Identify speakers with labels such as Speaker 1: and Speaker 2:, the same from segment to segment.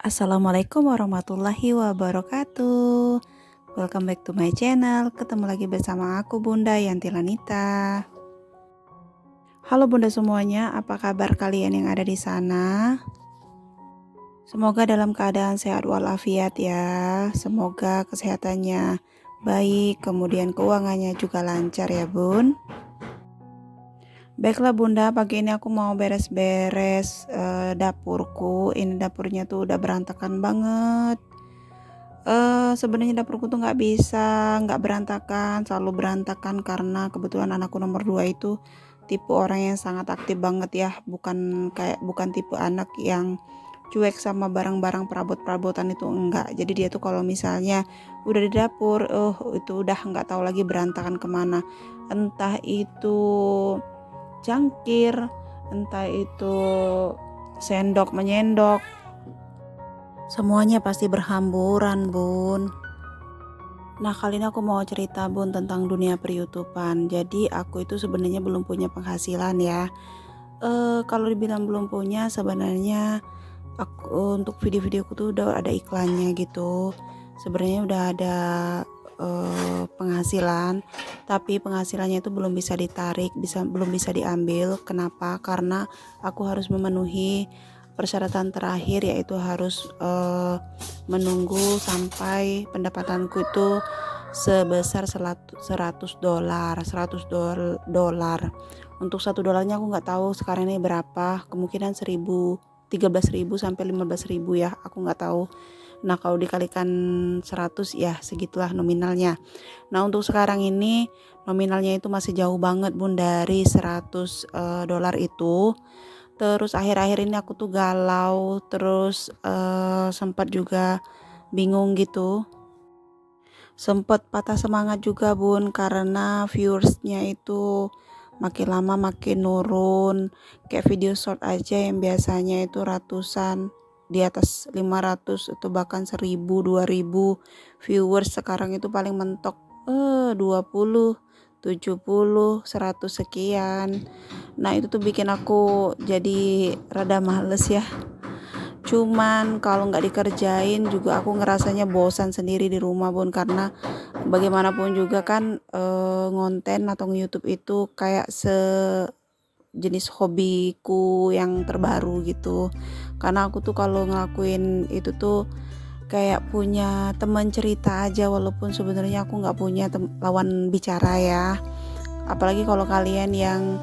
Speaker 1: Assalamualaikum warahmatullahi wabarakatuh. Welcome back to my channel. Ketemu lagi bersama aku Bunda Yanti Lanita. Halo Bunda semuanya, apa kabar kalian yang ada di sana? Semoga dalam keadaan sehat walafiat ya. Semoga kesehatannya baik, kemudian keuangannya juga lancar ya Bun. Baiklah Bunda, pagi ini aku mau beres-beres dapurku. Ini dapurnya tuh udah berantakan banget. Sebenarnya dapurku tuh nggak berantakan, selalu berantakan karena kebetulan anakku nomor 2 itu tipe orang yang sangat aktif banget ya, bukan tipe anak yang cuek sama barang-barang perabot-perabotan itu, enggak. Jadi dia tuh kalau misalnya udah di dapur, itu udah nggak tahu lagi berantakan kemana. Entah itu cangkir, entah itu sendok menyendok, semuanya pasti berhamburan Bun. Nah kali ini aku mau cerita Bun tentang dunia per-YouTubean. Jadi aku itu sebenarnya belum punya penghasilan ya. Kalau dibilang belum punya, sebenarnya aku untuk video-videoku tuh udah ada iklannya gitu. Sebenarnya udah ada penghasilan, tapi penghasilannya itu belum bisa ditarik, belum bisa diambil. Kenapa? Karena aku harus memenuhi persyaratan terakhir, yaitu harus menunggu sampai pendapatanku itu sebesar $100. Untuk $1 aku nggak tahu sekarang ini berapa, kemungkinan 13.000 sampai 15.000 ya, aku nggak tahu. Nah kalau dikalikan 100 ya segitulah nominalnya. Nah untuk sekarang ini nominalnya itu masih jauh banget Bun dari $100 itu. Terus akhir-akhir ini aku tuh galau, terus sempat juga bingung gitu. Sempat patah semangat juga Bun karena viewersnya itu makin lama makin nurun. Kayak video short aja yang biasanya itu ratusan, di atas 500 atau bahkan 1000, 2000 viewers, sekarang itu paling mentok 20, 70, 100 sekian. Nah itu tuh bikin aku jadi rada males ya. Cuman kalau nggak dikerjain juga aku ngerasanya bosan sendiri di rumah Bun, karena bagaimanapun juga kan ngonten atau nge-YouTube itu kayak sejenis hobiku yang terbaru gitu. Karena aku tuh kalau ngelakuin itu tuh kayak punya teman cerita aja, walaupun sebenarnya aku nggak punya lawan bicara ya. Apalagi kalau kalian yang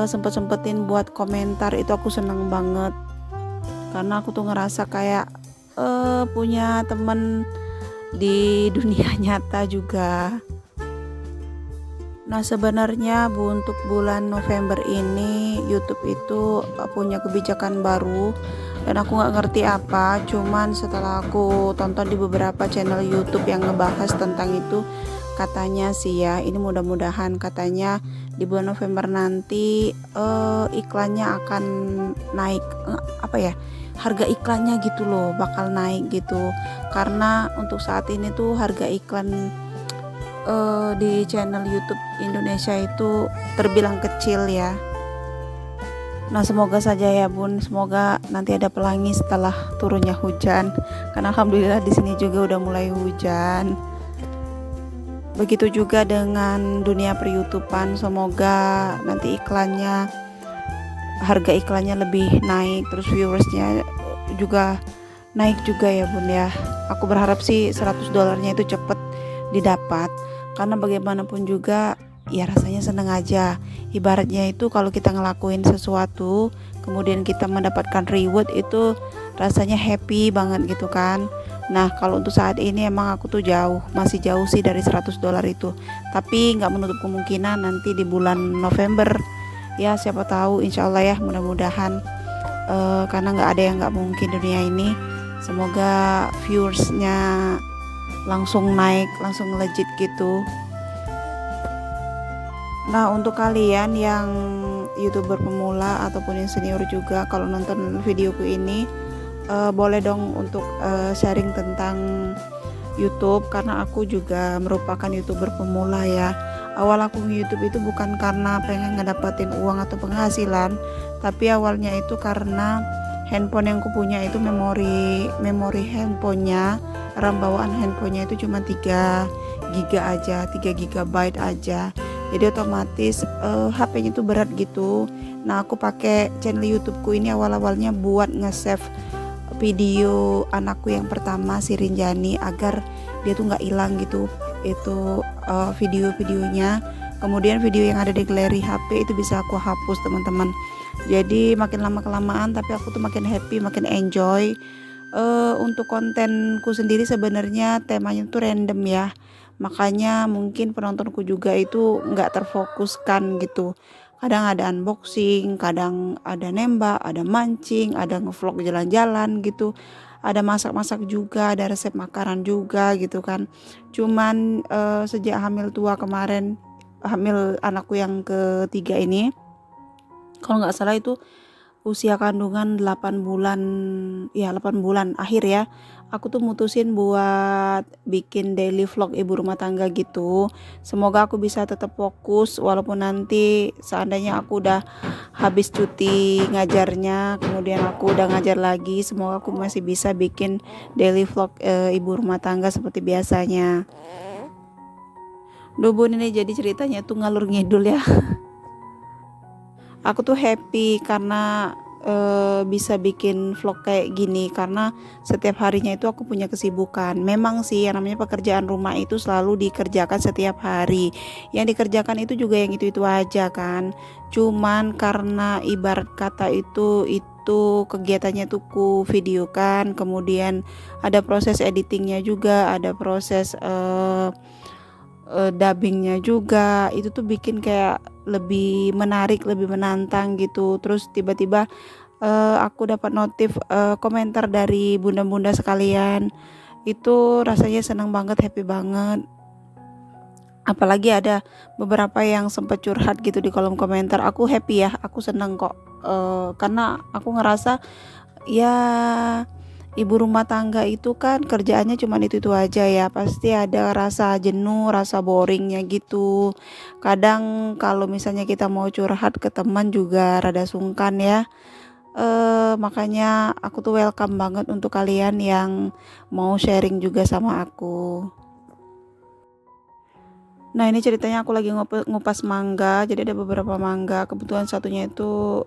Speaker 1: sempet-sempetin buat komentar, itu aku seneng banget karena aku tuh ngerasa kayak punya temen di dunia nyata juga. Nah sebenarnya Bu, untuk bulan November ini YouTube itu punya kebijakan baru dan aku nggak ngerti apa. Cuman setelah aku tonton di beberapa channel YouTube yang ngebahas tentang itu, katanya sih ya, ini mudah-mudahan katanya di bulan November nanti iklannya akan naik, harga iklannya gitu loh, bakal naik gitu. Karena untuk saat ini tuh harga iklan di channel YouTube Indonesia itu terbilang kecil ya. Nah semoga saja ya Bun, semoga nanti ada pelangi setelah turunnya hujan. Karena alhamdulillah di sini juga udah mulai hujan. Begitu juga dengan dunia per-YouTubean, semoga nanti harga iklannya lebih naik, terus viewersnya juga naik juga ya Bun ya. Aku berharap sih $100-nya itu cepet didapat, karena bagaimanapun juga ya rasanya seneng aja. Ibaratnya itu kalau kita ngelakuin sesuatu kemudian kita mendapatkan reward, itu rasanya happy banget gitu kan. Nah kalau untuk saat ini emang aku tuh masih jauh sih dari $100 itu, tapi nggak menutup kemungkinan nanti di bulan November ya, siapa tahu, insya Allah ya, mudah-mudahan karena nggak ada yang nggak mungkin dunia ini. Semoga viewersnya langsung naik, langsung legit gitu. Nah untuk kalian yang YouTuber pemula ataupun yang senior juga, kalau nonton videoku ini boleh dong untuk sharing tentang YouTube, karena aku juga merupakan YouTuber pemula ya. Awal aku nge-YouTube itu bukan karena pengen ngedapetin uang atau penghasilan, tapi awalnya itu karena handphone yang kupunya itu memori handphonenya, RAM bawaan handphonenya itu cuma 3 giga aja, 3 GB aja. Jadi otomatis HP-nya itu berat gitu. Nah, aku pakai channel YouTubeku ini awal-awalnya buat nge-save video anakku yang pertama si Rinjani agar dia tuh nggak hilang gitu. Itu video-videonya. Kemudian video yang ada di galeri HP itu bisa aku hapus, teman-teman. Jadi makin lama kelamaan tapi aku tuh makin happy, makin enjoy. Untuk kontenku sendiri sebenarnya temanya tuh random ya, makanya mungkin penontonku juga itu nggak terfokuskan gitu. Kadang ada unboxing, kadang ada nembak, ada mancing, ada ngevlog jalan-jalan gitu, ada masak-masak juga, ada resep makanan juga gitu kan. Cuman sejak hamil tua kemarin, hamil anakku yang ketiga ini, kalau nggak salah itu usia kandungan 8 bulan, ya 8 bulan akhir ya, aku tuh mutusin buat bikin daily vlog ibu rumah tangga gitu. Semoga aku bisa tetap fokus walaupun nanti seandainya aku udah habis cuti ngajarnya, kemudian aku udah ngajar lagi, semoga aku masih bisa bikin daily vlog ibu rumah tangga seperti biasanya. Duh bun, ini jadi ceritanya tuh ngalur ngidul ya. Aku tuh happy karena bisa bikin vlog kayak gini, karena setiap harinya itu aku punya kesibukan. Memang sih yang namanya pekerjaan rumah itu selalu dikerjakan setiap hari, yang dikerjakan itu juga yang itu aja kan. Cuman karena ibarat kata itu kegiatannya tuh ku videokan, kemudian ada proses editingnya juga, ada proses dubbingnya juga, itu tuh bikin kayak lebih menarik, lebih menantang gitu. Terus tiba-tiba aku dapat notif komentar dari bunda-bunda sekalian, itu rasanya senang banget, happy banget. Apalagi ada beberapa yang sempat curhat gitu di kolom komentar, aku happy ya, aku senang kok, karena aku ngerasa ya ibu rumah tangga itu kan kerjaannya cuma itu aja ya, pasti ada rasa jenuh, rasa boringnya gitu. Kadang kalau misalnya kita mau curhat ke teman juga rada sungkan ya. Makanya aku tuh welcome banget untuk kalian yang mau sharing juga sama aku. Nah, ini ceritanya aku lagi ngupas mangga. Jadi ada beberapa mangga, kebetulan satunya itu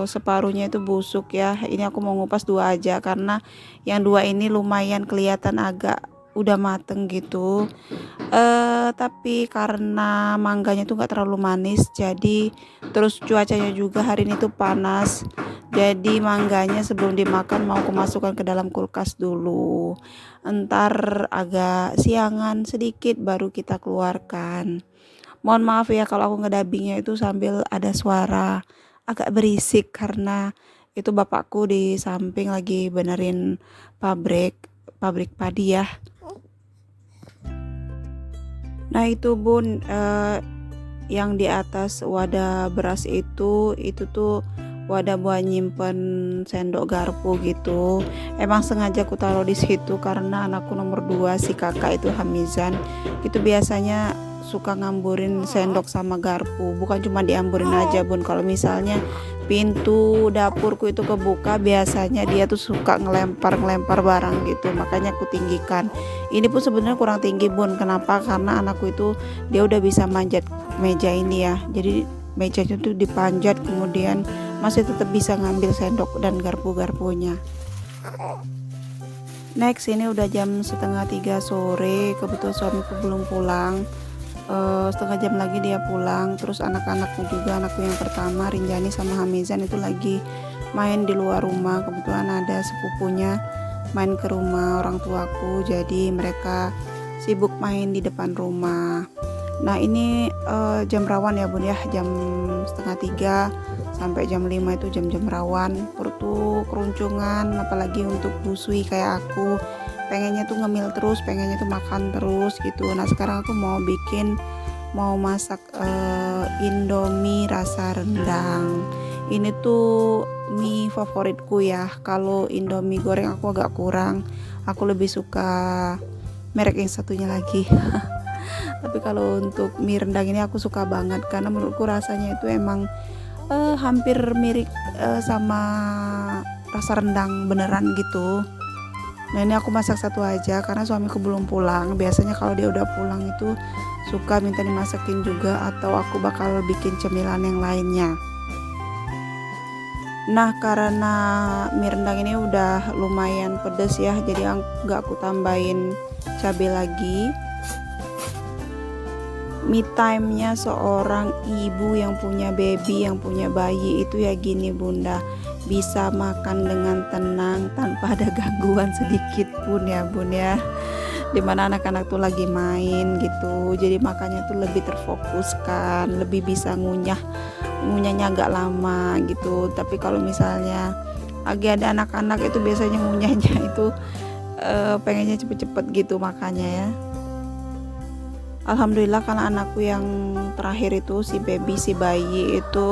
Speaker 1: separuhnya itu busuk ya. Ini aku mau ngupas 2 aja karena yang 2 ini lumayan kelihatan agak udah mateng gitu. Tapi karena mangganya tuh nggak terlalu manis, jadi terus cuacanya juga hari ini tuh panas, jadi mangganya sebelum dimakan mau aku masukkan ke dalam kulkas dulu, entar agak siangan sedikit baru kita keluarkan. Mohon maaf ya kalau aku ngedabingnya itu sambil ada suara agak berisik, karena itu bapakku di samping lagi benerin pabrik padi ya. Nah itu bun, yang di atas wadah beras itu tuh wadah buat nyimpen sendok garpu gitu. Emang sengaja aku taruh di situ karena anakku nomor 2 si kakak itu Hamizan itu biasanya suka ngamburin sendok sama garpu. Bukan cuma diamburin aja bun, kalau misalnya pintu dapurku itu kebuka biasanya dia tuh suka ngelempar barang gitu, makanya aku tinggikan. Ini pun sebenarnya kurang tinggi bun, kenapa? Karena anakku itu dia udah bisa manjat meja ini ya, jadi mejanya tuh dipanjat, kemudian masih tetap bisa ngambil sendok dan garpunya. Next, ini udah jam 2:30 sore, kebetulan suamiku belum pulang. Setengah jam lagi dia pulang. Terus anak-anakku juga, anakku yang pertama Rinjani sama Hamizan itu lagi main di luar rumah. Kebetulan ada sepupunya main ke rumah orang tuaku, jadi mereka sibuk main di depan rumah. Nah ini jam rawan ya bun ya, jam 2:30 sampai jam 5 itu jam-jam rawan, perut tuh keruncunan, apalagi untuk busui kayak aku, pengennya tuh ngemil terus, pengennya tuh makan terus gitu. Nah sekarang aku mau masak Indomie rasa rendang. Ini tuh mie favoritku ya. Kalau Indomie goreng aku agak kurang, aku lebih suka merek yang satunya lagi. Tapi kalau untuk mie rendang ini aku suka banget karena menurutku rasanya itu emang hampir mirip sama rasa rendang beneran gitu. Nah ini aku masak satu aja karena suamiku belum pulang. Biasanya kalau dia udah pulang itu suka minta dimasakin juga, atau aku bakal bikin cemilan yang lainnya. Nah karena mie rendang ini udah lumayan pedes ya, jadi nggak aku tambahin cabai lagi. Me time-nya seorang ibu yang punya baby, yang punya bayi itu ya gini bunda, bisa makan dengan tenang tanpa ada gangguan sedikit pun ya bun ya, dimana anak-anak tuh lagi main gitu, jadi makannya tuh lebih terfokuskan, lebih bisa ngunyahnya agak lama gitu. Tapi kalau misalnya lagi ada anak-anak itu biasanya ngunyahnya itu pengennya cepet-cepet gitu makanya ya. Alhamdulillah karena anakku yang terakhir itu si bayi itu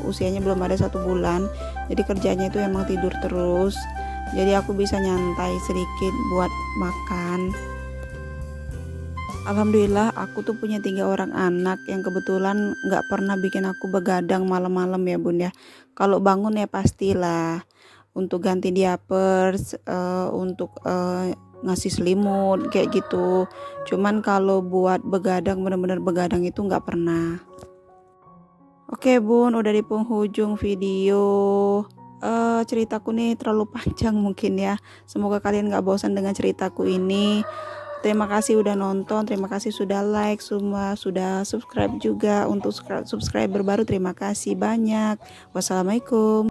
Speaker 1: usianya belum ada 1 bulan, jadi kerjanya itu emang tidur terus, jadi aku bisa nyantai sedikit buat makan. Alhamdulillah aku tuh punya 3 orang anak yang kebetulan nggak pernah bikin aku begadang malam-malam ya bun ya. Kalau bangun ya pastilah untuk ganti diapers, untuk ngasih selimut kayak gitu. Cuman kalau buat begadang, bener-bener begadang itu nggak pernah. Oke bun, udah di penghujung video. Ceritaku nih terlalu panjang mungkin ya. Semoga kalian nggak bosan dengan ceritaku ini. Terima kasih udah nonton, terima kasih sudah like, semua sudah subscribe juga. Untuk subscriber baru terima kasih banyak. Wassalamualaikum.